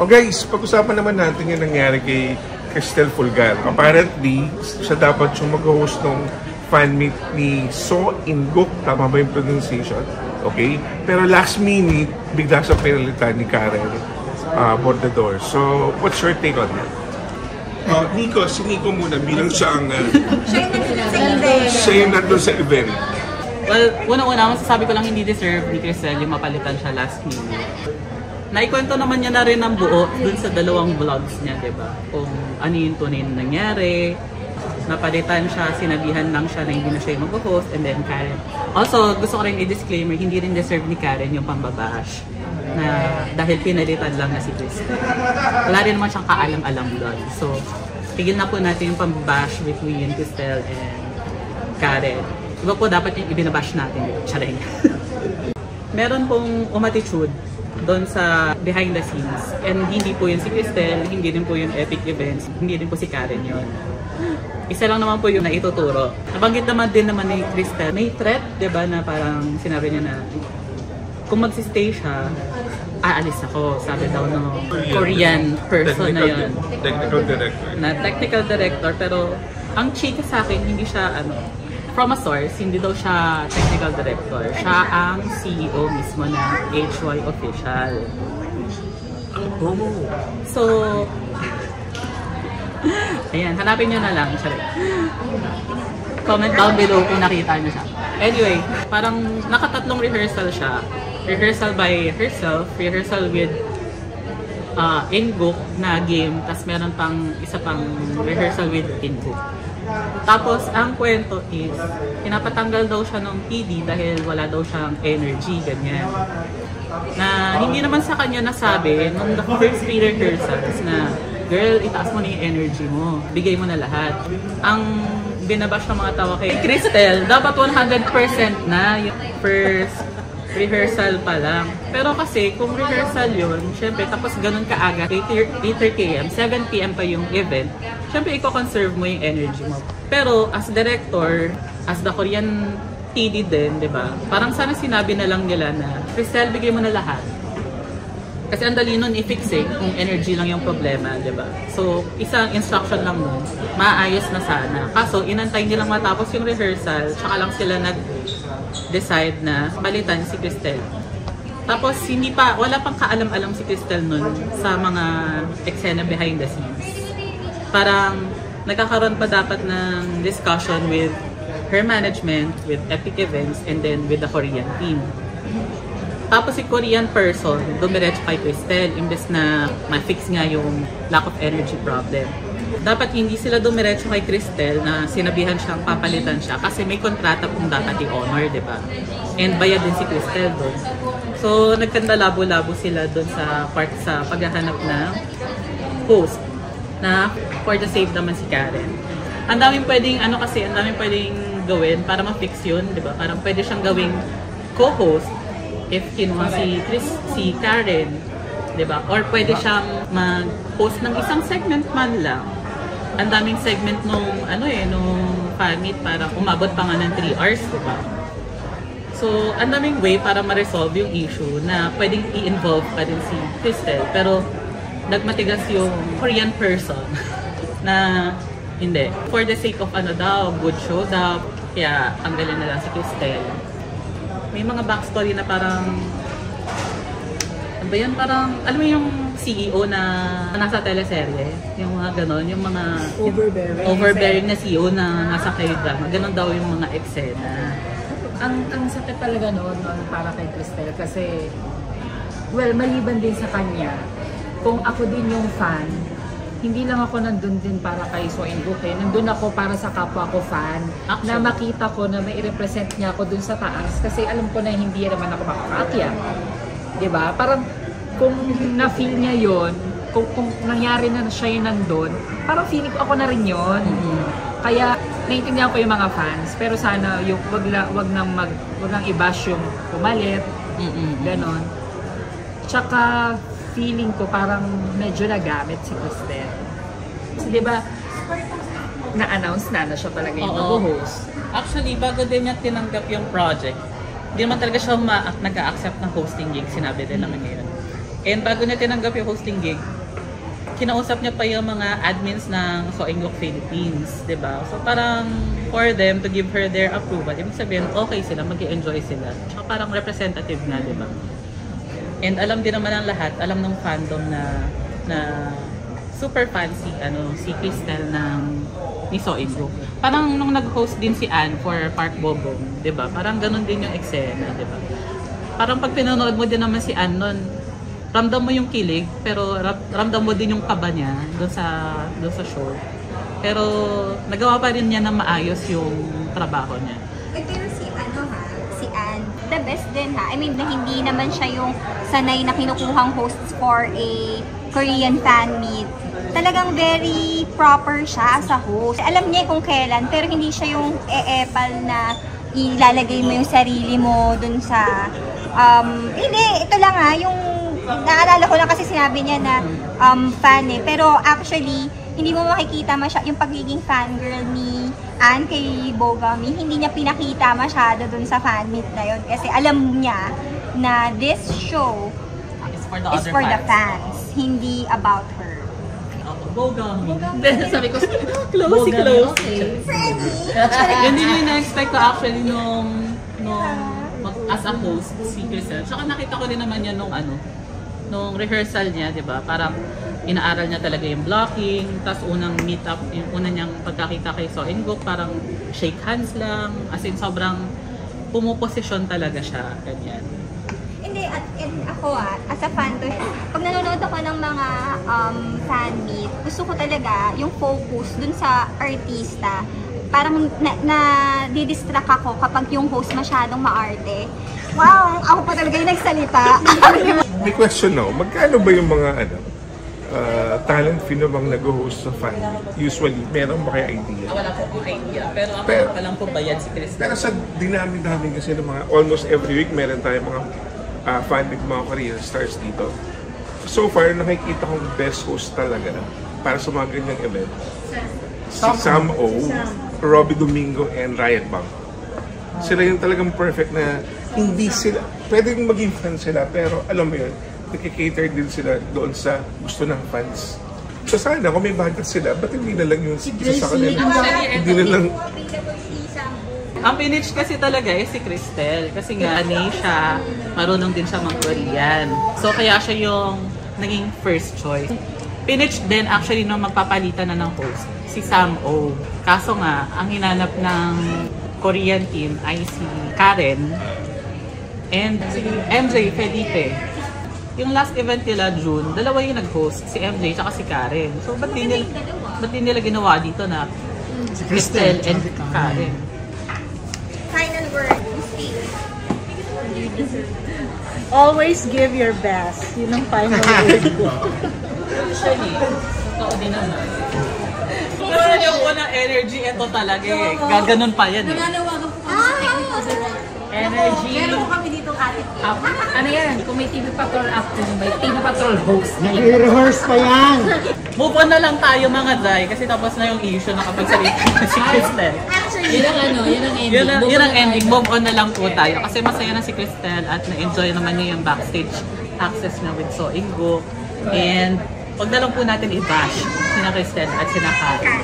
O guys, pag-usapan naman natin yung nangyari kay Cristel Fulgar. Apparently, siya dapat yung mag-host ng fan meet ni So In-guk. Tama ba yung pronunciation? Okay? Pero last minute, bigla siya pinalitan ni Karen Bordador. So, what's your take on that? Nico, si Nico muna bilang siya ang siya yung nandun sa event. Well, unang-una, masasabi ko lang hindi deserve ni Cristel yung mapalitan siya last minute. Naikwento naman niya na rin ng buo dun sa dalawang vlogs niya, diba? Kung ano yung tunay na nangyari, napalitan siya, sinabihan lang siya na hindi na siya yung mag-host, and then Karen. Also, gusto ko rin i-disclaimer, hindi rin deserve ni Karen yung pambabash na dahil pinalitan lang na si Cristel. Wala rin naman siyang kaalam-alam doon. So, tigil na po natin yung pambabash between Cristel and Karen. Iba po dapat yung ibinabash natin dito. Charing. Meron pong umatitude doon sa behind the scenes. And hindi po yun si Cristel, hindi din po yung Epic Events, hindi din po si Karen yun. Isa lang naman po yung naituturo. Nabanggit naman din naman ni Cristel, may threat, diba, na parang sinabi niya na kung magsistay siya, aalis ako. Sabi daw ng Korean person na yun. Technical director. Na technical director, pero ang chika sa akin, hindi siya, from a source, hindi daw siya technical director. Siya ang CEO mismo ng HY Official. So, ayan, hanapin nyo na lang. Comment down below kung nakita nyo siya. Anyway, parang nakatatlong rehearsal siya. Rehearsal by herself, rehearsal with In-guk na game, tas meron pang isa pang rehearsal with In-guk. Tapos, ang kwento is, pinapatanggal daw siya ng PD dahil wala daw siyang energy, ganyan. Na hindi naman sa kanya nasabi nung the first three rehearsals na, girl, itaas mo na yung energy mo, bigay mo na lahat. Ang binabash ng mga tawa kay Cristel, dapat 100% na yung first rehearsal pa lang. Pero kasi, kung rehearsal yun, syempre, tapos ganun kaaga, 8:30 AM, 7 PM pa yung event, syempre, i-conserve mo yung energy mo. Pero, as director, as the Korean TD din, di ba? Parang sana sinabi na lang nila na, Cristel, bigay mo na lahat. Kasi ang dali nun i-fix kung energy lang yung problema, di ba? So, isang instruction lang nun, maayos na sana. Kaso, inantay nilang matapos yung rehearsal, tsaka lang sila decide na palitan si Cristel. Tapos wala pang kaalam-alam si Cristel nun sa mga eksena behind the scenes. Parang nagkakaroon pa dapat ng discussion with her management, with Epic Events, and then with the Korean team. Tapos si Korean person, dumiretso kay Cristel, imbes na ma-fix nga yung lack of energy problem. Dapat hindi sila dumiretso kay Cristel na sinabihan siyang papalitan siya kasi may kontrata pong dapat i-honor, di ba? And bayad din si Cristel doon. So, nagkanda labo-labo sila doon sa part sa paghahanap ng host na for the save naman si Karen. Ang daming pwedeng, ang daming pwedeng gawin para ma-fix yun, di ba? Parang pwede siyang gawing co-host if kinuha si Karen, di ba? Or pwede siyang mag-host ng isang segment man lang. Ang daming segment nung fan meet para umabot pa nga ng 3 hours, di ba? So, ang daming way para ma-resolve yung issue na pwedeng i-involve pa din si Cristel. Pero, nagmatigas yung Korean person na hindi. For the sake of good show daw, kaya tanggalin na lang si Cristel. May mga backstory na parang parang, alam mo yung CEO na nasa teleserye, yung mga ganon, yung mga overbearing na CEO na nasa K-drama, ganon daw yung mga eksena. Ang sakit talaga noon para kay Cristel kasi, well, maliban din sa kanya, kung ako din yung fan, hindi lang ako nandun din para kay So In-guk nandun ako para sa kapwa ko fan, actually, na makita ko na may i-represent niya ako dun sa taas kasi alam ko na hindi naman ako makakaakyat. Diba? Parang kung na-feel niya yon, kung nangyari na siya yung nandun, parang feeling ko ako na rin yun. Kaya naiintindihan ko yung mga fans, pero sana yung wag nang i-bash yung pumalit, ganon. Tsaka feeling ko parang medyo nagamit si Cristel. Kasi diba, na-announce na siya talaga yung mag-host. Actually, bago din niya tinanggap yung project, hindi naman talaga siya nag-a-accept ng hosting gig, sinabi din naman ngayon. And bago niya tinanggap yung hosting gig, kinausap niya pa yung mga admins ng So Ingook Philippines, di ba? So parang for them to give her their approval, ibig sabihin okay sila, mag-i-enjoy sila. Tsaka parang representative na, di ba? And alam din naman ang lahat, alam ng fandom na super fan si Cristel ni So Ingook. Parang nung nag-host din si Anne for Park Bobong, 'di ba? Parang ganun din yung eksena, 'di ba? Parang pag pinanood mo din naman si Anne noon, ramdam mo yung kilig, pero ramdam mo din yung kaba niya doon sa show. Pero nagawa pa rin niya na maayos yung trabaho niya. Pero si Anne, the best din ha. I mean, na hindi naman siya yung sanay na kinukuhang hosts for a Korean fan meet. Talagang very proper siya sa host. Alam niya kung kailan, pero hindi siya yung e-epal na ilalagay mo yung sarili mo dun sa... hindi, ito lang yung... Naalala ko lang kasi sinabi niya na fan Pero actually, hindi mo makikita yung pagiging fangirl ni Anne kay Bogami. Hindi niya pinakita masyado dun sa fan meet na yun. Kasi alam niya na this show is for the fans. Hindi about her. Bogami. Sabi ko, close. Yun din yung na-expect ko actually nung as a host si Cristel. Saka nakita ko din naman yan nung rehearsal niya, di ba? Parang inaaral niya talaga yung blocking, tapos unang meet up, yung una niyang pagkakita kay So Ingook, parang shake hands lang, as in sobrang pumuposisyon talaga siya, ganyan. Hindi, and ako as a fan to, pag nanonood ako ng mga fan meet, gusto ko talaga yung focus dun sa artista. Parang didistract ako kapag yung host masyadong maarte. Wow, ako pa talaga yung nagsalita. May question now, magkano ba yung mga talent fee na bang nag-host sa fan meet? Usually, meron ba kayo idea? Wala po akong idea, pero ako pa lang po bayad si Cristel. Pero sa dinami-dami kasi ng mga, almost every week, meron tayo mga fan meet, mga Korean stars dito. So far, nakikita kong best host talaga para sa mga ganyang event. Si Sam O, Robbie Domingo, and Riot Bang. Sila yung talagang perfect na hindi sila, pwedeng maging fan sila, pero alam mo yun, nakikater din sila doon sa gusto ng fans. So sana, kung may budget sila, ba't hindi na lang yung isa sa kanila? Hindi na lang... Ang pinitch kasi talaga si Cristel. Kasi nga, siya, marunong din siya mag-Korean. So kaya siya yung naging first choice. Pinitch din actually nung magpapalitan na ng host, si Sam O. Kaso nga, ang hinanap ng Korean team ay si Karen and si MJ Felipe. Yung last event nila, June, dalawa yung nag-host, si MJ at si Karen. So, ba't di nila ginawa dito na si Cristel and Karen? Final word, Steve. Always give your best. Yun ang final word ko. Usually, totoo din naman. Pero yung unang energy, ito talaga eh. Gaganon pa yan eh. Nananawagan po kami sa technical director. Energy. Meron po kami dito ate. Ano yan? Kung may TV Patrol afternoon, may TV Patrol host na yun. I-rehearse pa yan. Move on na lang tayo mga Zay, kasi tapos na yung issue na kapag salita si Cristel. Yun ang yun ang ending. Yun ang ending. Move on na lang po tayo. Kasi masaya na si Cristel at na-enjoy naman niya yung backstage access na with So Ingook. And wag na lang po natin i-bash sina Cristel at sina Karen.